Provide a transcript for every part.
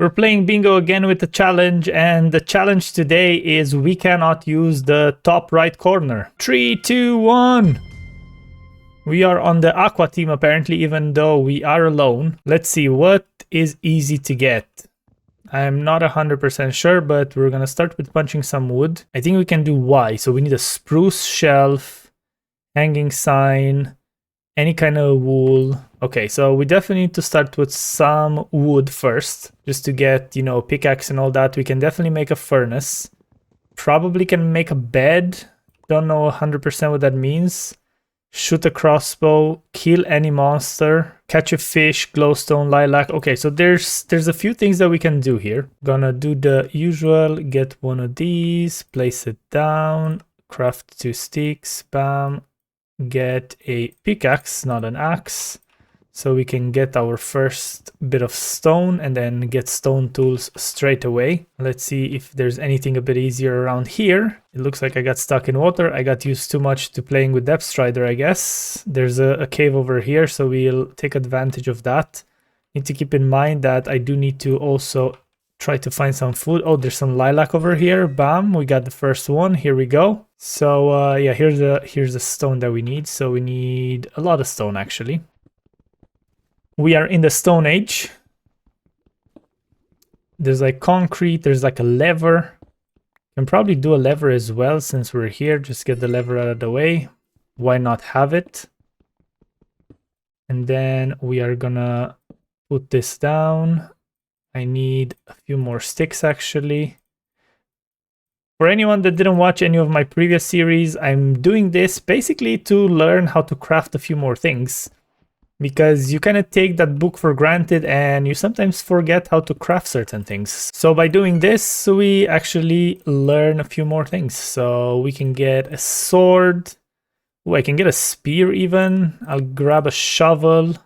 We're playing bingo again with the challenge, and the challenge today is we cannot use the top right corner. 3, 2, 1. We are on the aqua team apparently, even though we are alone. Let's see what is easy to get. I'm not 100% sure, but we're gonna start with punching some wood. I think we can do Y, so we need a spruce shelf, hanging sign, any kind of wool. Okay, so we definitely need to start with some wood first, just to get, you know, pickaxe and all that. We can definitely make a furnace. Probably can make a bed. Don't know 100% what that means. Shoot a crossbow, kill any monster, catch a fish, glowstone, lilac. Okay, so there's a few things that we can do here. Gonna do the usual, get one of these, place it down, craft 2 sticks, bam, get a pickaxe, not an axe, so we can get our first bit of stone and then get stone tools straight away. Let's see if there's anything a bit easier around here. It looks like I got stuck in water. I got used too much to playing with Depth Strider, I guess. There's a cave over here, so we'll take advantage of that. Need to keep in mind that I do need to also try to find some food. Oh, there's some lilac over here. Bam, we got the first one. Here we go. So yeah, here's the stone that we need. So we need a lot of stone actually. We are in the Stone Age. There's like concrete, there's like a lever. Can probably do a lever as well since we're here. Just get the lever out of the way. Why not have it? And then we are gonna put this down. I need a few more sticks actually. For anyone that didn't watch any of my previous series, I'm doing this basically to learn how to craft a few more things. Because you kind of take that book for granted and you sometimes forget how to craft certain things. So by doing this, we actually learn a few more things. So we can get a sword. Oh, I can get a spear even. I'll grab a shovel.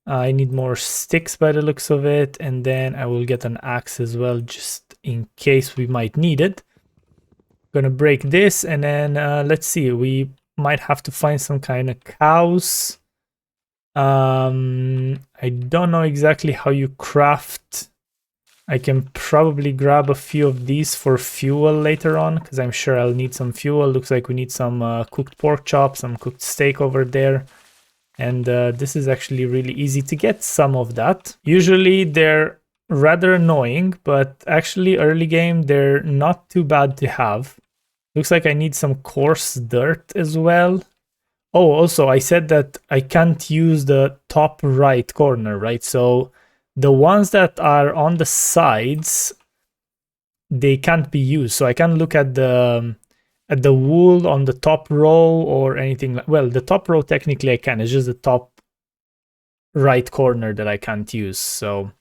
I need more sticks by the looks of it. And then I will get an axe as well, just in case we might need it. Gonna break this and then let's see. We might have to find some kind of cows. I don't know exactly how you craft. I can probably grab a few of these for fuel later on, because I'm sure I'll need some fuel. Looks like we need some cooked pork chops, some cooked steak over there. And this is actually really easy to get some of that. Usually they're rather annoying, but actually early game they're not too bad to have. Looks like I need some coarse dirt as well. Oh, also, I said that I can't use the top right corner, right? So the ones that are on the sides, they can't be used. So I can't look at the wool on the top row or anything like. Well, the top row technically I can. It's just the top right corner that I can't use. So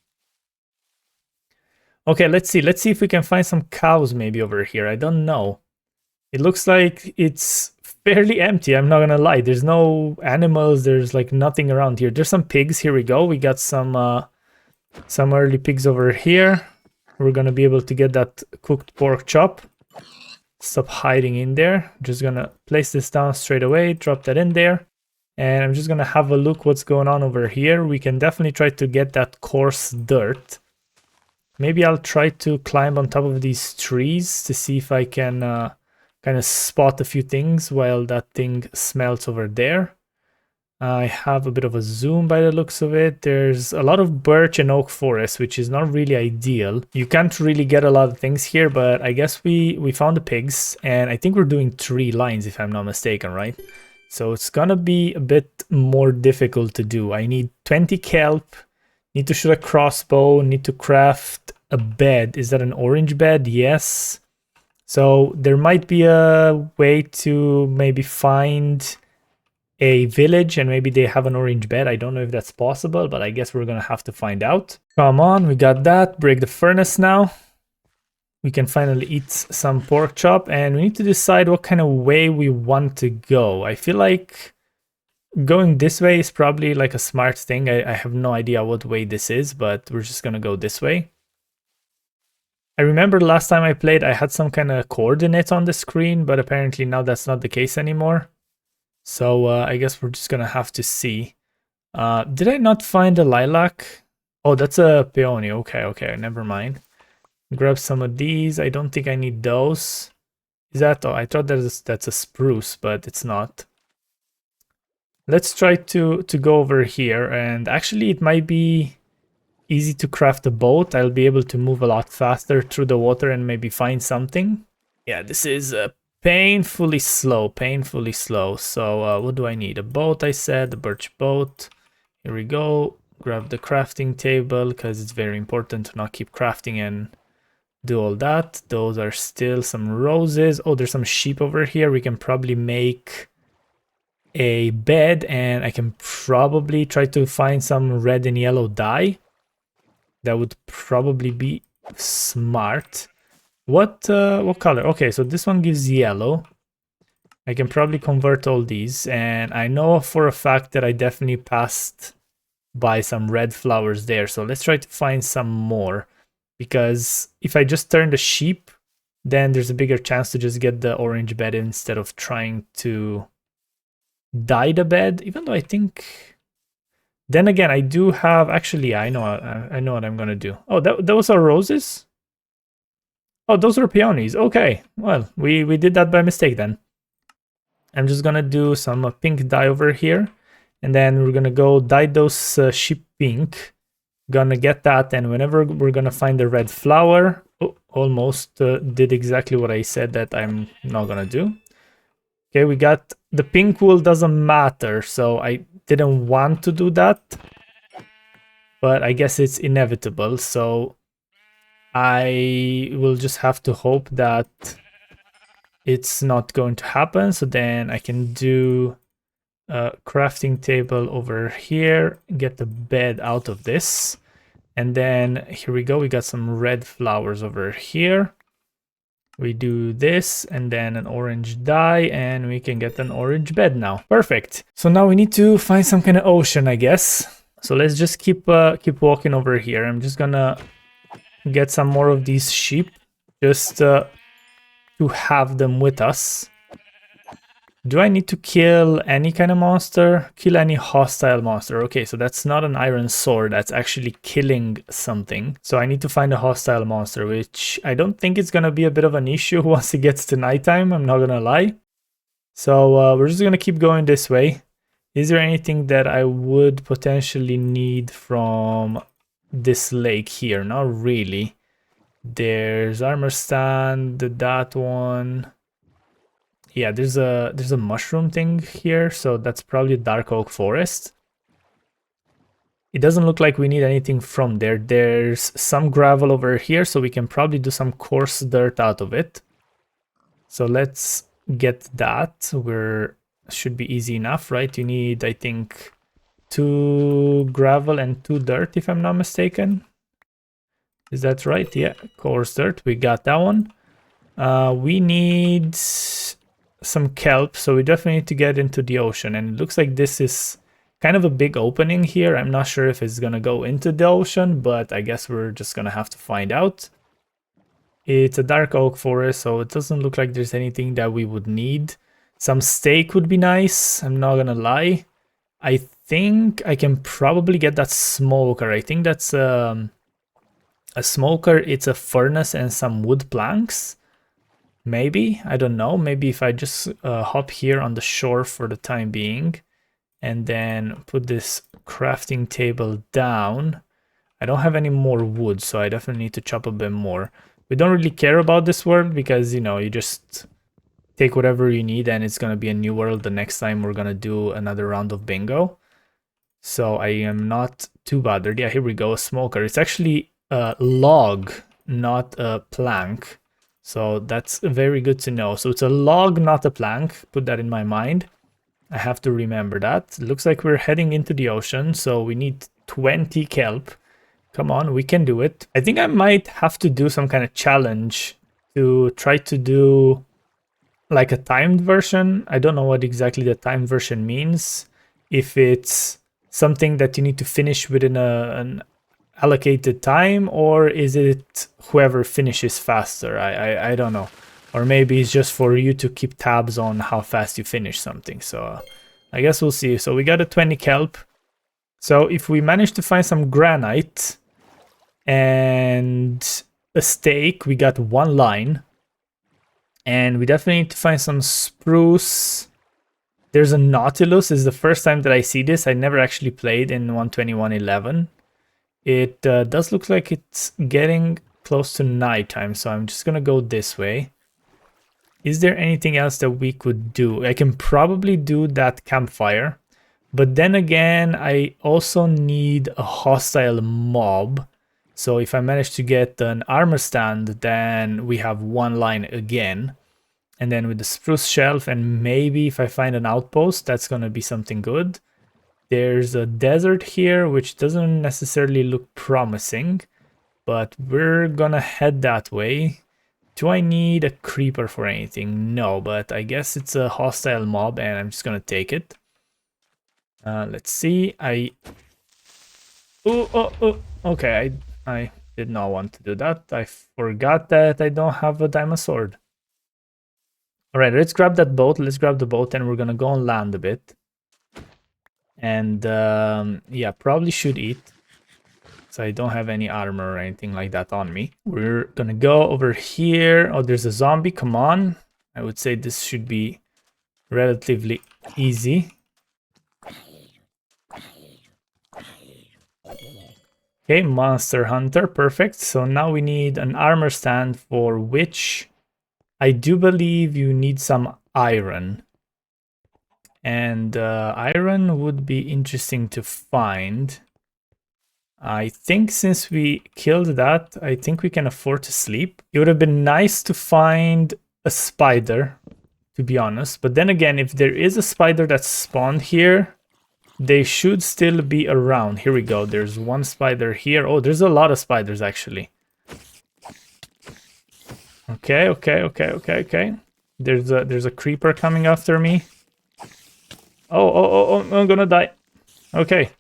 okay, let's see. Let's see if we can find some cows maybe over here. I don't know. It looks like it's fairly empty, I'm not gonna lie. There's no animals, there's like nothing around here. There's some pigs. Here we go. We got some early pigs over here. We're gonna be able to get that cooked pork chop. Stop hiding in there. I'm just gonna place this down straight away, drop that in there, and I'm just gonna have a look what's going on over here. We can definitely try to get that coarse dirt. Maybe I'll try to climb on top of these trees to see if I can kind of spot a few things while that thing smelts over there. I have a bit of a zoom by the looks of it. There's a lot of birch and oak forest, which is not really ideal. You can't really get a lot of things here, but I guess we found the pigs, and I think we're doing 3 lines if I'm not mistaken, right? So it's gonna be a bit more difficult to do. I need 20 kelp, need to shoot a crossbow, need to craft a bed. Is that an orange bed? Yes. So there might be a way to maybe find a village and maybe they have an orange bed. I don't know if that's possible, but I guess we're gonna have to find out. Come on, we got that. Break the furnace now. We can finally eat some pork chop, and we need to decide what kind of way we want to go. I feel like going this way is probably like a smart thing. I have no idea what way this is, but we're just gonna go this way. I remember last time I played, I had some kind of coordinates on the screen, but apparently now that's not the case anymore. So I guess we're just gonna have to see. Did I not find a lilac? Oh, that's a peony. Okay, okay, never mind. Grab some of these. I don't think I need those. Is that? Oh, I thought that's a spruce, but it's not. Let's try to go over here, and actually it might be easy to craft a boat. I'll be able to move a lot faster through the water and maybe find something. Yeah, this is painfully slow, painfully slow. So what do I need? A boat, I said, a birch boat. Here we go. Grab the crafting table because it's very important to not keep crafting and do all that. Those are still some roses. Oh, there's some sheep over here. We can probably make a bed, and I can probably try to find some red and yellow dye. That would probably be smart. What color? Okay, so this one gives yellow. I can probably convert all these, and I know for a fact that I definitely passed by some red flowers there. So let's try to find some more, because if I just turn the sheep, then there's a bigger chance to just get the orange bed instead of trying to dye the bed, even though I think... Then again, I do have... Actually, I know what I'm gonna do. Oh, those are roses? Oh, those are peonies. Okay, well, we did that by mistake then. I'm just gonna do some pink dye over here, and then we're gonna go dye those sheep pink. Gonna get that, and whenever we're gonna find the red flower... Oh, almost did exactly what I said that I'm not gonna do. Okay, we got the pink wool, doesn't matter, so I didn't want to do that, but I guess it's inevitable, so I will just have to hope that it's not going to happen. So then I can do a crafting table over here, get the bed out of this, and then here we go. We got some red flowers over here. We do this and then an orange dye, and we can get an orange bed now. Perfect. So now we need to find some kind of ocean, I guess. So let's just keep walking over here. I'm just gonna get some more of these sheep just to have them with us. Do I need to kill any kind of monster? Kill any hostile monster. Okay, so that's not an iron sword. That's actually killing something. So I need to find a hostile monster, which I don't think it's going to be a bit of an issue once it gets to nighttime. I'm not going to lie. So we're just going to keep going this way. Is there anything that I would potentially need from this lake here? Not really. There's armor stand, that one. Yeah, there's a mushroom thing here, so that's probably dark oak forest. It doesn't look like we need anything from there. There's some gravel over here, so we can probably do some coarse dirt out of it. So let's get that. Should be easy enough, right? You need, I think, 2 gravel and 2 dirt, if I'm not mistaken. Is that right? Yeah, coarse dirt. We got that one. We need some kelp, so we definitely need to get into the ocean, and it looks like this is kind of a big opening here. I'm not sure if it's gonna go into the ocean, but I guess we're just gonna have to find out. It's a dark oak forest, so it doesn't look like there's anything that we would need. Some steak would be nice, I'm not gonna lie. I think I can probably get that smoker. I think that's a smoker. It's a furnace and some wood planks. Maybe, I don't know. Maybe if I just hop here on the shore for the time being and then put this crafting table down. I don't have any more wood, so I definitely need to chop a bit more. We don't really care about this world because, you know, you just take whatever you need and it's going to be a new world the next time we're going to do another round of bingo. So I am not too bothered. Yeah, here we go, a smoker. It's actually a log, not a plank. So that's very good to know. So it's a log, not a plank. Put that in my mind. I have to remember that. It looks like we're heading into the ocean, so we need 20 kelp. Come on, we can do it. I think I might have to do some kind of challenge to try to do like a timed version. I don't know what exactly the timed version means. If it's something that you need to finish within an allocated time, or is it whoever finishes faster? I don't know. Or maybe it's just for you to keep tabs on how fast you finish something. So I guess we'll see. So we got a 20 kelp. So if we manage to find some granite, and a steak. We got 1 line. And we definitely need to find some spruce. There's a Nautilus. This is the first time that I see this. I never actually played in 121.11. It does look like it's getting close to nighttime, so I'm just gonna go this way. Is there anything else that we could do? I can probably do that campfire, but then again, I also need a hostile mob. So if I manage to get an armor stand, then we have 1 line again. And then with the spruce shelf, and maybe if I find an outpost, that's gonna be something good. There's a desert here, which doesn't necessarily look promising, but we're gonna head that way. Do I need a creeper for anything? No, but I guess it's a hostile mob and I'm just gonna take it. Let's see. Okay, I did not want to do that. I forgot that I don't have a diamond sword. All right, let's grab that boat. Let's grab the boat and we're gonna go on land a bit. And yeah, probably should eat. So I don't have any armor or anything like that on me. We're gonna go over here. Oh, there's a zombie. Come on. I would say this should be relatively easy. Okay, monster hunter. Perfect. So now we need an armor stand, for which I do believe you need some iron. And iron would be interesting to find. I think since we killed that, I think we can afford to sleep. It would have been nice to find a spider, to be honest. But then again, if there is a spider that spawned here, they should still be around. Here we go. There's 1 spider here. Oh, there's a lot of spiders, actually. Okay. There's a creeper coming after me. Oh, I'm gonna die. Okay.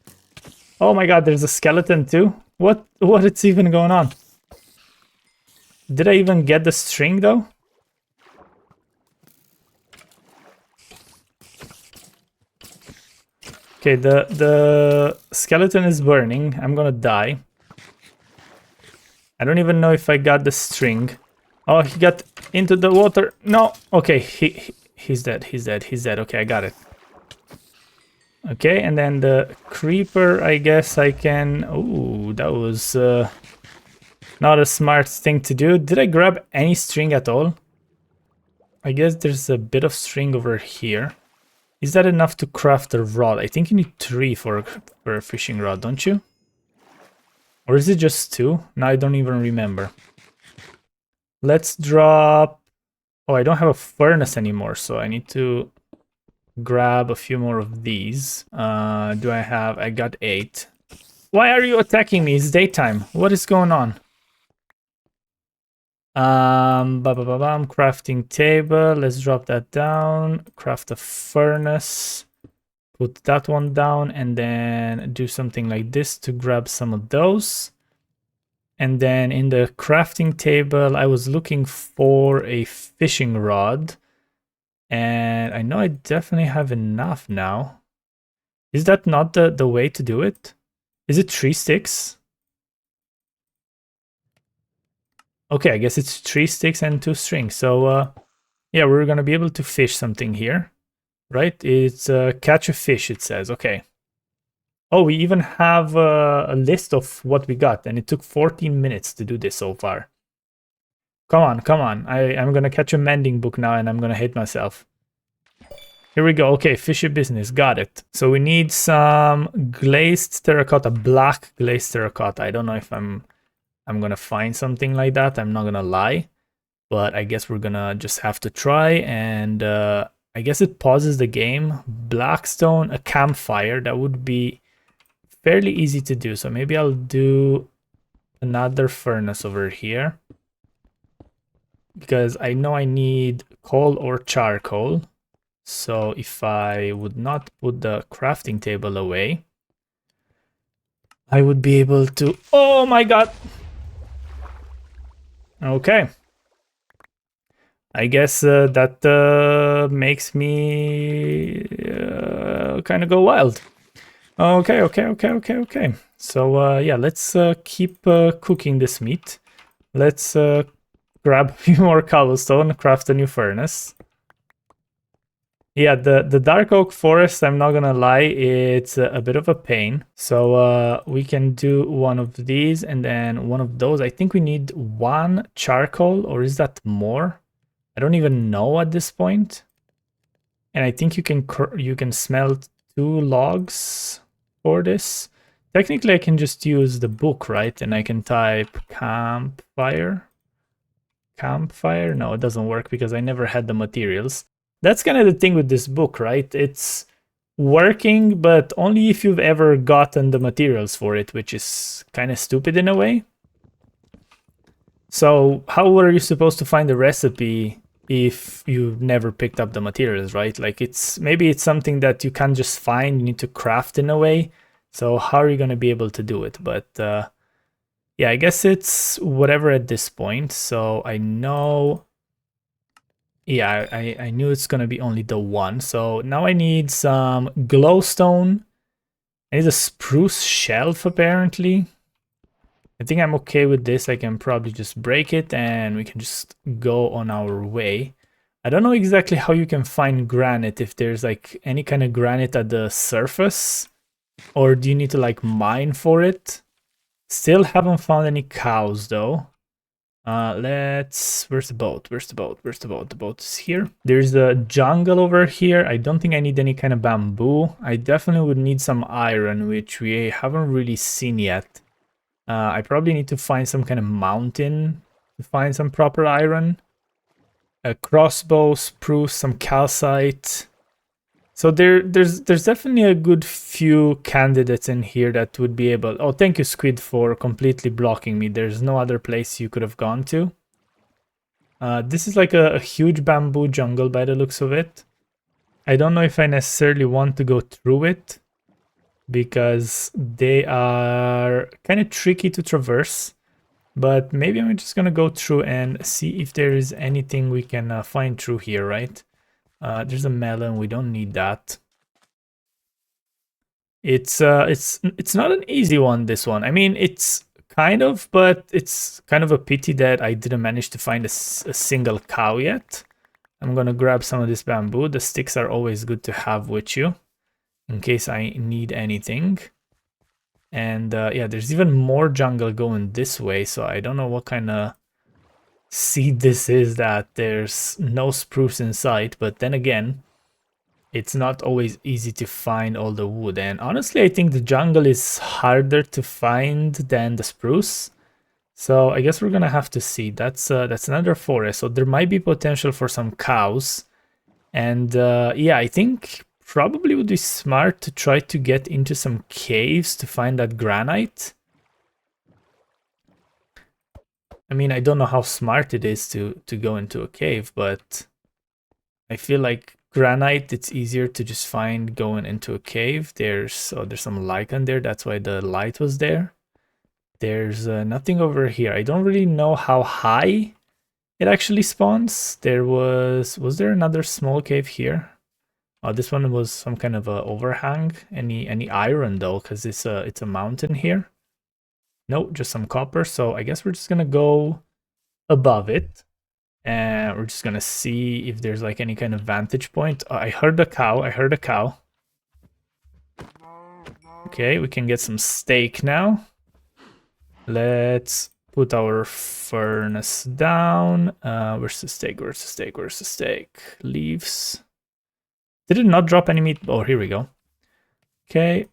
Oh my god, there's a skeleton too? What is even going on? Did I even get the string though? Okay, the skeleton is burning. I'm gonna die. I don't even know if I got the string. Oh, he got into the water. No. Okay, he's dead. He's dead. Okay, I got it. Okay, and then the creeper, I guess I can... Ooh, that was not a smart thing to do. Did I grab any string at all? I guess there's a bit of string over here. Is that enough to craft a rod? I think you need 3 for a fishing rod, don't you? Or is it just 2? No, I don't even remember. Let's drop... Oh, I don't have a furnace anymore, so I need to grab a few more of these. Do I have... I got 8. Why are you attacking me? It's daytime. What is going on? Crafting table. Let's drop that down. Craft a furnace. Put that one down and then do something like this to grab some of those. And then in the crafting table, I was looking for a fishing rod. And I know I definitely have enough now. Is that not the way to do it? Is it 3 sticks? Okay, I guess it's 3 sticks and 2 strings. So yeah, we're gonna be able to fish something here, right? It's catch a fish, it says. Okay. Oh, we even have a list of what we got, and it took 14 minutes to do this so far. Come on. I'm gonna catch a mending book now, and I'm gonna hate myself. Here we go. Okay, fishy business. Got it. So we need some glazed terracotta, black glazed terracotta. I don't know if I'm gonna find something like that. I'm not gonna lie, but I guess we're gonna just have to try. And I guess it pauses the game. Blackstone, a campfire. That would be fairly easy to do. So maybe I'll do another furnace over here, because I know I need coal or charcoal. So if I would not put the crafting table away, I would be able to... Oh my god! Okay. I guess that makes me kind of go wild. Okay. So yeah, let's keep cooking this meat. Let's grab a few more cobblestone, craft a new furnace. Yeah, the dark oak forest, I'm not gonna lie, it's a bit of a pain. So we can do one of these and then one of those. I think we need one charcoal, or is that more? I don't even know at this point. And I think you can smelt 2 logs for this. Technically, I can just use the book, right? And I can type campfire. Campfire? No, it doesn't work because I never had the materials. That's kind of the thing with this book, right? It's working, but only if you've ever gotten the materials for it, which is kind of stupid in a way. So how are you supposed to find the recipe if you've never picked up the materials, right? Like maybe it's something that you can't just find, you need to craft in a way. So how are you going to be able to do it? But yeah, I guess it's whatever at this point. So I know, yeah, I knew it's going to be only the one. So now I need some glowstone. I need a spruce shelf apparently. I think I'm okay with this. I can probably just break it and we can just go on our way. I don't know exactly how you can find granite, if there's like any kind of granite at the surface, or do you need to like mine for it? Still haven't found any cows though. Where's the boat? Where's the boat? Where's the boat? The boat is here. There's a jungle over here. I don't think I need any kind of bamboo. I definitely would need some iron, which we haven't really seen yet. I probably need to find some kind of mountain to find some proper iron. A crossbow, spruce, some calcite. So there's definitely a good few candidates in here that would be able... Oh, thank you, Squid, for completely blocking me. There's no other place you could have gone to. This is like a huge bamboo jungle by the looks of it. I don't know if I necessarily want to go through it, because they are kind of tricky to traverse, but maybe I'm just gonna go through and see if there is anything we can find through here, right? There's a melon, we don't need that. It's not an easy one, this one. I mean, it's kind of, but it's kind of a pity that I didn't manage to find a single cow yet. I'm gonna grab some of this bamboo. The sticks are always good to have with you in case I need anything. And yeah, there's even more jungle going this way, so I don't know what kind of seed this is that there's no spruce in sight, but then again, it's not always easy to find all the wood. And honestly, I think the jungle is harder to find than the spruce. So I guess we're gonna have to see. That's another forest, so there might be potential for some cows. And yeah, I think probably would be smart to try to get into some caves to find that granite. I mean, I don't know how smart it is to go into a cave, but I feel like granite, it's easier to just find going into a cave. There's some lichen there, that's why the light was there. There's nothing over here. I don't really know how high it actually spawns. Was there another small cave here? Oh, this one was some kind of a overhang. Any iron though, because it's a mountain here. No, just some copper. So I guess we're just gonna go above it, and we're just gonna see if there's like any kind of vantage point. Oh, I heard a cow. I heard a cow. Okay, we can get some steak now. Let's put our furnace down. Where's the steak? Where's the steak? Where's the steak? Leaves. Did it not drop any meat? Oh, here we go. Okay,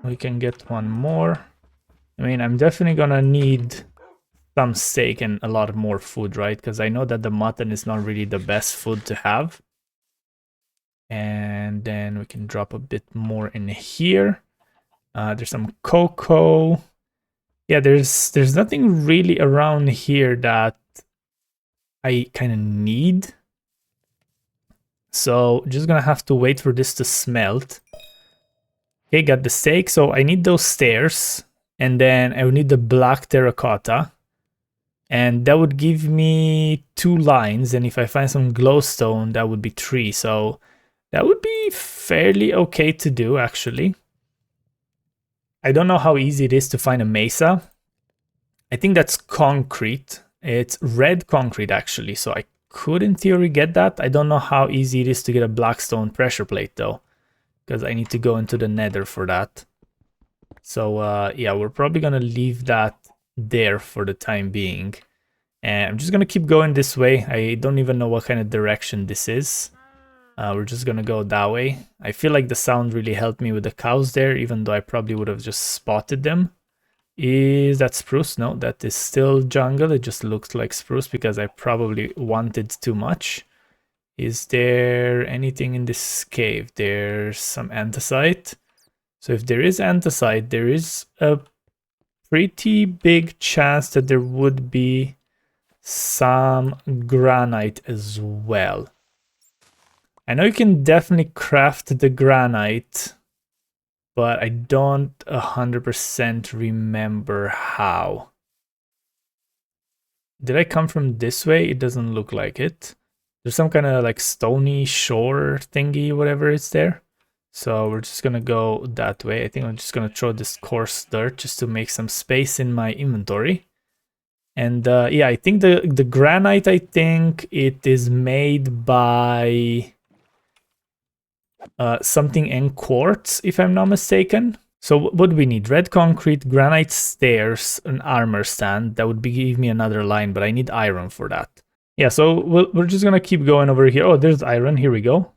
we can get one more. I mean, I'm definitely gonna need some steak and a lot more food, right? Because I know that the mutton is not really the best food to have. And then we can drop a bit more in here. There's some cocoa. Yeah, there's nothing really around here that I kind of need. So just gonna have to wait for this to smelt. Okay, got the steak. So I need those stairs, and then I would need the black terracotta, and that would give me 2 lines. And if I find some glowstone, that would be 3. So that would be fairly okay to do, actually. I don't know how easy it is to find a mesa. I think that's concrete. It's red concrete actually, so I could in theory get that. I don't know how easy it is to get a blackstone pressure plate though, because I need to go into the nether for that. So yeah, we're probably gonna leave that there for the time being. And I'm just gonna keep going this way. I don't even know what kind of direction this is. We're just gonna go that way. I feel like the sound really helped me with the cows there, even though I probably would have just spotted them. Is that spruce? No, that is still jungle. It just looks like spruce because I probably wanted too much. Is there anything in this cave? There's some andesite. So if there is andesite, there is a pretty big chance that there would be some granite as well. I know you can definitely craft the granite, but I don't 100% remember how. Did I come from this way? It doesn't look like it. There's some kind of like stony shore thingy, whatever is there. So we're just gonna go that way. I think I'm just gonna throw this coarse dirt just to make some space in my inventory. And yeah, I think the granite, I think it is made by something in quartz, if I'm not mistaken. So what do we need? Red concrete, granite stairs, an armor stand. That would give me another line, but I need iron for that. Yeah, so we're just gonna keep going over here. Oh, there's iron. Here we go.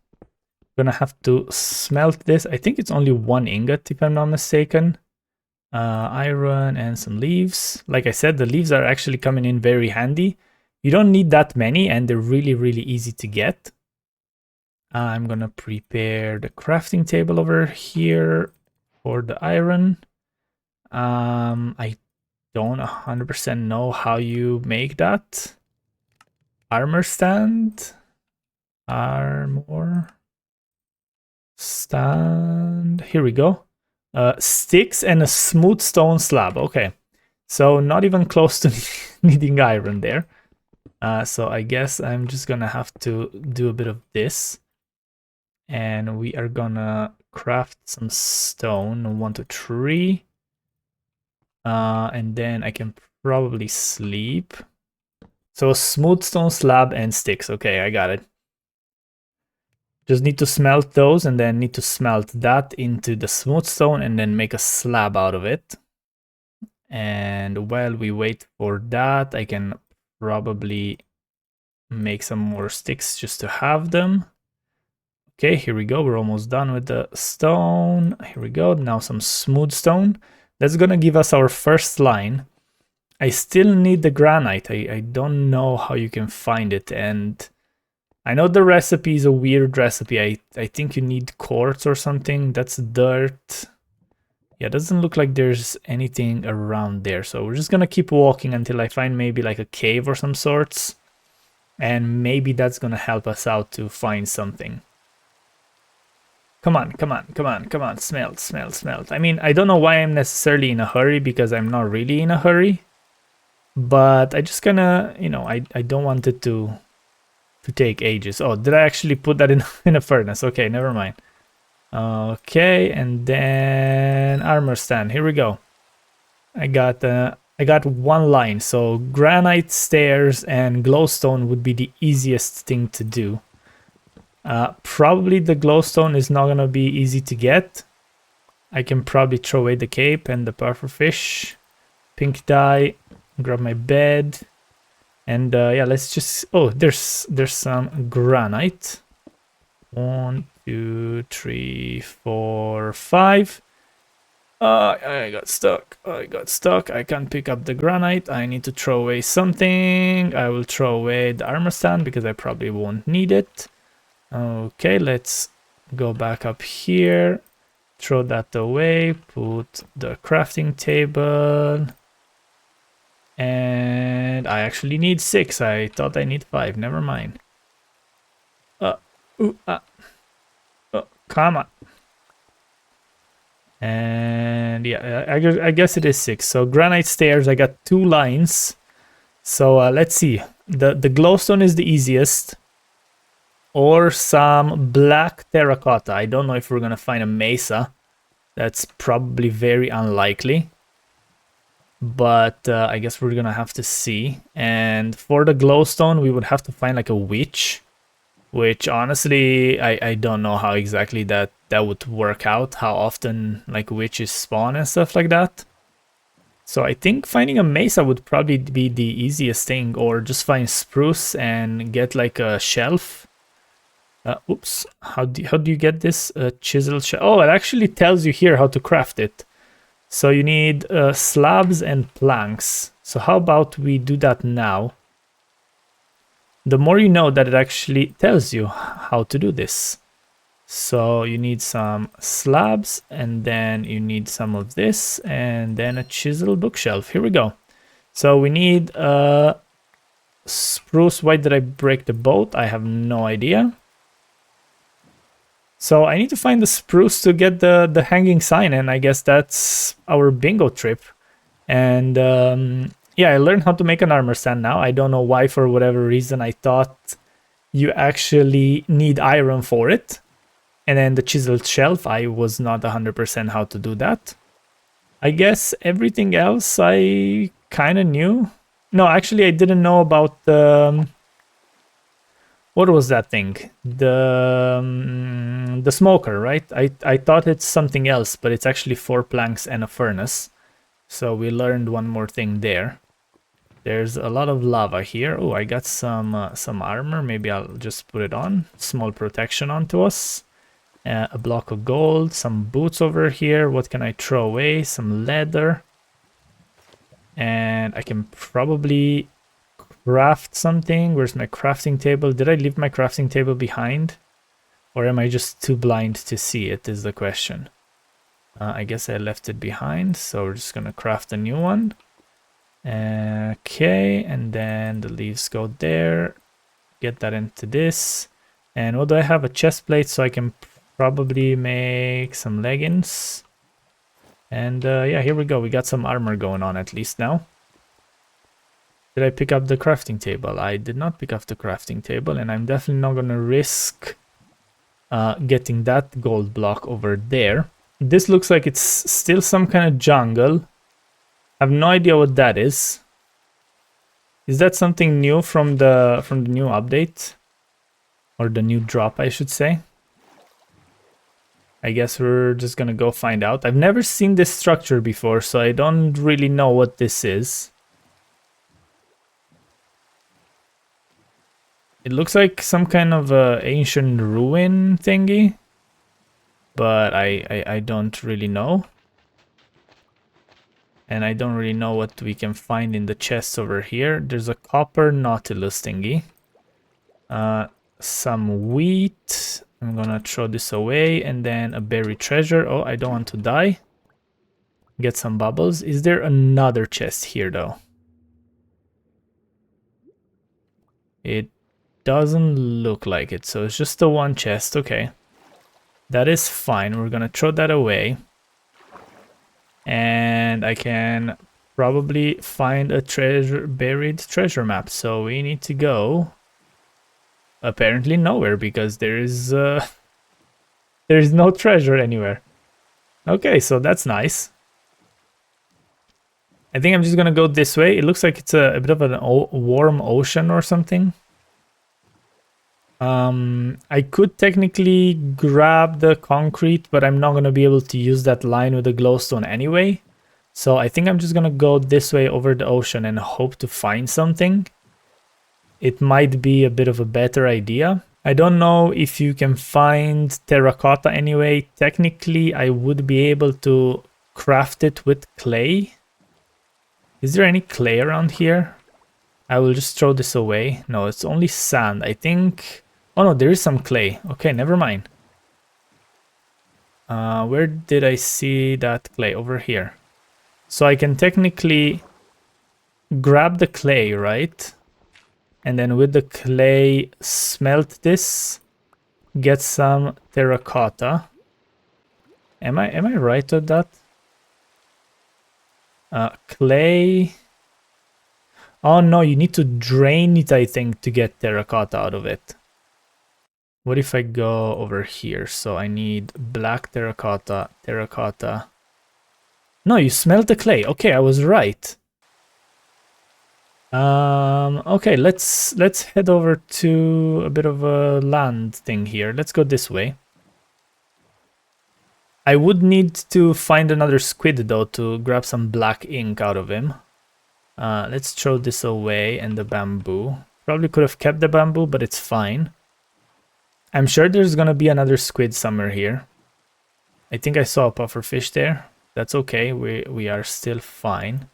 Gonna have to smelt this. I think it's only 1 ingot, if I'm not mistaken. Iron and some leaves. Like I said, the leaves are actually coming in very handy. You don't need that many, and they're really, really easy to get. I'm gonna prepare the crafting table over here for the iron. I don't 100% know how you make that. Armor stand. Armor stand. Here we go. Sticks and a smooth stone slab. Okay. So not even close to needing iron there. So I guess I'm just gonna have to do a bit of this. And we are gonna craft some stone. 1, 2, 3. And then I can probably sleep. So a smooth stone slab and sticks. Okay, I got it. Just need to smelt those and then need to smelt that into the smooth stone and then make a slab out of it. And while we wait for that, I can probably make some more sticks just to have them. Okay, here we go. We're almost done with the stone. Here we go. Now some smooth stone. That's gonna give us our first line. I still need the granite. I don't know how you can find it, and I know the recipe is a weird recipe. I think you need quartz or something. That's dirt. Yeah, it doesn't look like there's anything around there. So we're just gonna keep walking until I find maybe like a cave or some sorts. And maybe that's gonna help us out to find something. Come on, come on, come on, come on. Smelt, smelt, smelt. I mean, I don't know why I'm necessarily in a hurry, because I'm not really in a hurry. But I just kinda, you know, I don't want it to take ages. Oh, did I actually put that in a furnace? Okay, never mind. Okay, and then armor stand. Here we go. I got 1 line. So granite stairs and glowstone would be the easiest thing to do. Probably the glowstone is not gonna be easy to get. I can probably throw away the cape and the pufferfish. Pink dye. Grab my bed. And yeah, let's just... Oh, there's some granite. 1, 2, 3, 4, 5. I got stuck. I got stuck. I can't pick up the granite. I need to throw away something. I will throw away the armor stand because I probably won't need it. Okay, let's go back up here. Throw that away. Put the crafting table. And I actually need 6. I thought I need 5. Never mind. Come on. And yeah, I guess it is 6. So granite stairs, I got 2 lines. So let's see. The glowstone is the easiest. Or some black terracotta. I don't know if we're gonna find a mesa. That's probably very unlikely. But I guess we're gonna have to see. And for the glowstone, we would have to find like a witch, which honestly, I don't know how exactly that would work out, how often like witches spawn and stuff like that. So I think finding a mesa would probably be the easiest thing, or just find spruce and get like a shelf. Oops, how do you get this chisel shelf? Oh, it actually tells you here how to craft it. So you need slabs and planks. So how about we do that now? The more you know that it actually tells you how to do this. So you need some slabs, and then you need some of this, and then a chisel bookshelf. Here we go. So we need spruce. Why did I break the boat? I have no idea. So I need to find the spruce to get the hanging sign, and I guess that's our bingo trip. And yeah, I learned how to make an armor stand now. I don't know why, for whatever reason, I thought you actually need iron for it. And then the chiseled shelf, I was not 100% how to do that. I guess everything else I kind of knew. No, actually, I didn't know about the... what was that thing? The smoker, right? I thought it's something else, but it's actually 4 planks and a furnace. So we learned one more thing there. There's a lot of lava here. Oh, I got some armor. Maybe I'll just put it on. Small protection onto us. A block of gold, some boots over here. What can I throw away? Some leather. And I can probably craft something. Where's my crafting table? Did I leave my crafting table behind? Or am I just too blind to see it, is the question. I guess I left it behind, so we're just gonna craft a new one. Okay, and then the leaves go there. Get that into this. And what do I have? A chest plate, so I can probably make some leggings. And yeah, here we go. We got some armor going on at least now. Did I pick up the crafting table? I did not pick up the crafting table, and I'm definitely not going to risk getting that gold block over there. This looks like it's still some kind of jungle. I have no idea what that is. Is that something new from the new update? Or the new drop, I should say. I guess we're just gonna go find out. I've never seen this structure before, so I don't really know what this is. It looks like some kind of ancient ruin thingy, but I don't really know. And I don't really know what we can find in the chests over here. There's a copper nautilus thingy. Some wheat. I'm gonna throw this away, and then a buried treasure. Oh, I don't want to die. Get some bubbles. Is there another chest here though? It doesn't look like it, so it's just the one chest. Okay, that is fine. We're gonna throw that away, and I can probably find a buried treasure map. So we need to go apparently nowhere, because there is no treasure anywhere. Okay, so that's nice. I think I'm just gonna go this way. It looks like it's a bit of an warm ocean or something. I could technically grab the concrete, but I'm not gonna be able to use that line with the glowstone anyway. So I think I'm just gonna go this way over the ocean and hope to find something. It might be a bit of a better idea. I don't know if you can find terracotta anyway. Technically, I would be able to craft it with clay. Is there any clay around here? I will just throw this away. No, it's only sand, I think. Oh no, there is some clay. Okay, never mind. Where did I see that clay? Over here. So I can technically grab the clay, right? And then with the clay, smelt this, get some terracotta. Am I right with that? Clay. Oh no, you need to drain it, I think, to get terracotta out of it. What if I go over here? So I need black terracotta, terracotta. No, you smelt the clay. Okay, I was right. Okay, let's head over to a bit of a land thing here. Let's go this way. I would need to find another squid though to grab some black ink out of him. Let's throw this away and the bamboo. Probably could have kept the bamboo, but it's fine. I'm sure there's gonna be another squid somewhere here. I think I saw a pufferfish there. That's okay, we are still fine.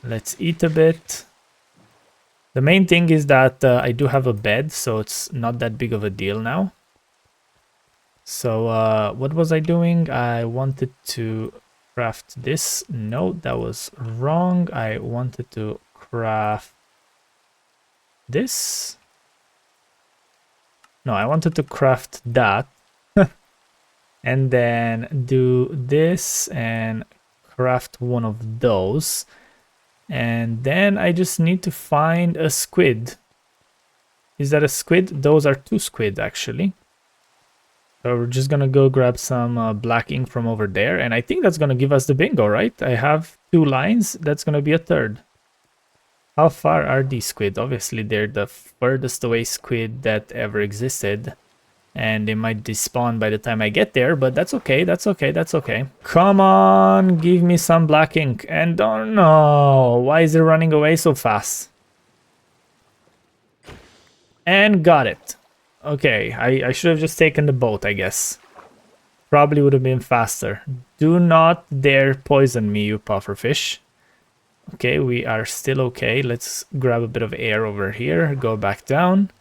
Let's eat a bit. The main thing is that I do have a bed, so it's not that big of a deal now. So what was I doing? I wanted to craft this. No, that was wrong. I wanted to craft this. No, I wanted to craft that. And then do this and craft one of those. And then I just need to find a squid. Is that a squid? Those are 2 squid actually. So we're just gonna go grab some black ink from over there. And I think that's gonna give us the bingo, right? I have 2 lines. That's gonna be a third. How far are these squid? Obviously they're the furthest away squid that ever existed. And they might despawn by the time I get there, but that's okay, that's okay, that's okay. Come on, give me some black ink. And oh no, why is it running away so fast? And got it. Okay, I should have just taken the boat, I guess. Probably would have been faster. Do not dare poison me, you pufferfish. Okay, we are still okay. Let's grab a bit of air over here, go back down.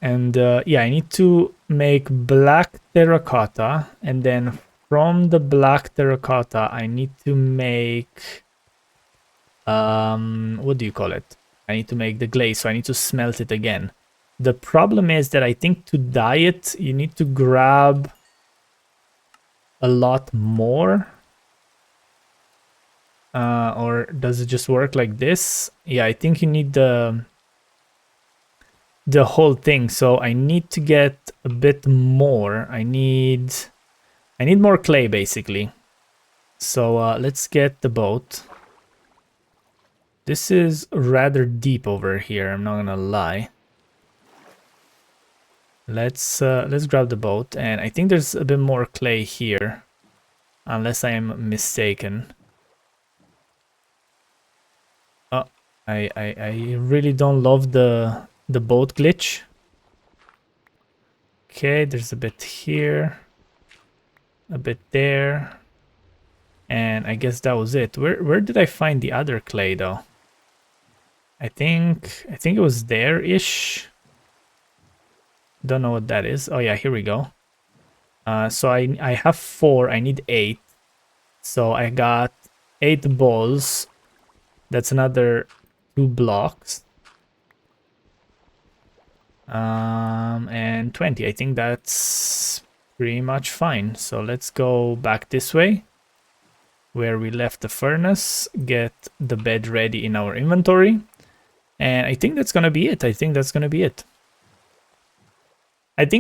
And yeah, I need to make black terracotta, and then from the black terracotta I need to make what do you call it? I need to make the glaze, so I need to smelt it again. The problem is that I think to dye it you need to grab a lot more. Or does it just work like this? Yeah, I think you need the whole thing, so I need to get a bit more. I need more clay basically. So let's get the boat. This is rather deep over here, I'm not gonna lie. Let's grab the boat, and I think there's a bit more clay here, unless I am mistaken. Oh, I really don't love the boat glitch. Okay, there's a bit here, a bit there, and I guess that was it. Where did I find the other clay though? I think it was there-ish. Don't know what that is. Oh yeah, here we go. So I have 4. I need 8. So I got 8 balls. That's another 2 blocks. And 20. I think that's pretty much fine. So let's go back this way, where we left the furnace, get the bed ready in our inventory. And I think that's gonna be it. I think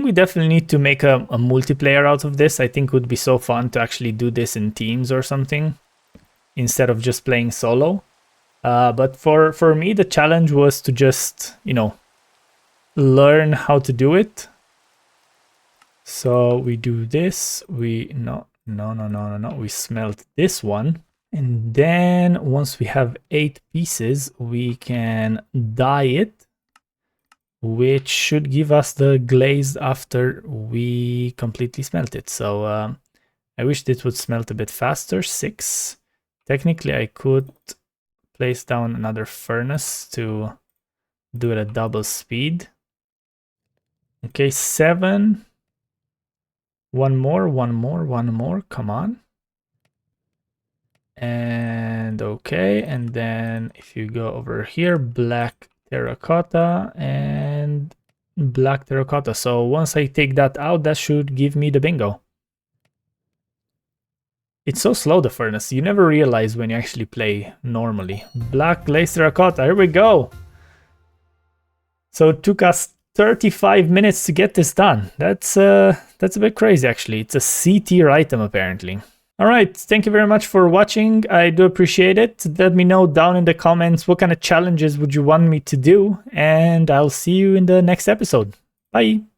we definitely need to make a multiplayer out of this. I think it would be so fun to actually do this in teams or something, instead of just playing solo. But for me, the challenge was to just, you know, learn how to do it. So we do this, we we smelt this one, and then once we have 8 pieces we can dye it, which should give us the glaze after we completely smelt it. So I wish this would smelt a bit faster. 6. Technically I could place down another furnace to do it at double speed. Okay, 7. One more, come on. And okay, and then if you go over here, black terracotta and black terracotta. So once I take that out, that should give me the bingo. It's so slow, the furnace. You never realize when you actually play normally. Black glaze terracotta, here we go. So it took us 35 minutes to get this done. That's a bit crazy, actually. It's a C tier item, apparently. All right, thank you very much for watching. I do appreciate it. Let me know down in the comments what kind of challenges would you want me to do, and I'll see you in the next episode. Bye.